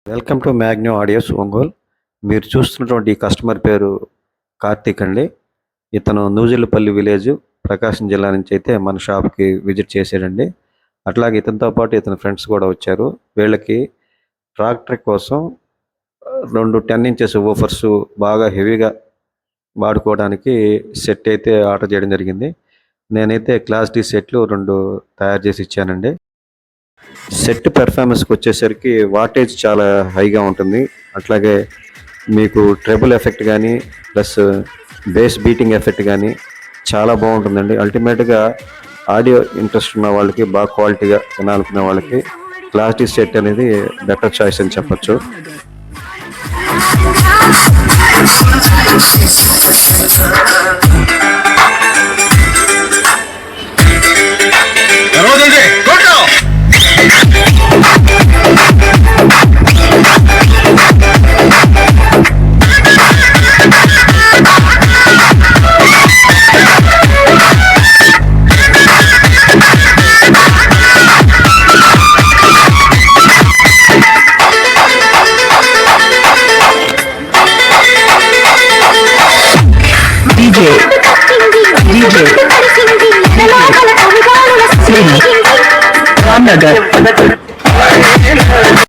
Welcome to Magno audios Ongole. మీరు చూస్తున్నటువంటి ఈ కస్టమర్ పేరు కార్తీక్ అండి. ఇతను నూజిల్లపల్లి విలేజ్ ప్రకాశం జిల్లా నుంచి అయితే మన షాప్కి విజిట్ చేశాడండి. అట్లాగే ఇతనితో పాటు ఇతని ఫ్రెండ్స్ కూడా వచ్చారు. వీళ్ళకి ట్రాక్టర్ కోసం 2 10 ఇంచెస్ వూఫర్స్ బాగా హెవీగా వాడుకోవడానికి సెట్ అయితే ఆర్డర్ చేయడం జరిగింది. నేనైతే క్లాస్ డి సెట్లు 2 తయారు చేసి ఇచ్చానండి. సెట్ పెర్ఫార్మెన్స్కి వచ్చేసరికి వాటేజ్ చాలా హైగా ఉంటుంది. అట్లాగే మీకు ట్రెబుల్ ఎఫెక్ట్ కానీ ప్లస్ బేస్ బీటింగ్ ఎఫెక్ట్ కానీ చాలా బాగుంటుందండి. అల్టిమేట్గా ఆడియో ఇంట్రెస్ట్ ఉన్న వాళ్ళకి, బాగా క్వాలిటీగా వినాలనుకునే వాళ్ళకి క్లాస్ డి సెట్ అనేది బెటర్ చాయిస్ అని చెప్పచ్చు. DJ Ramnagar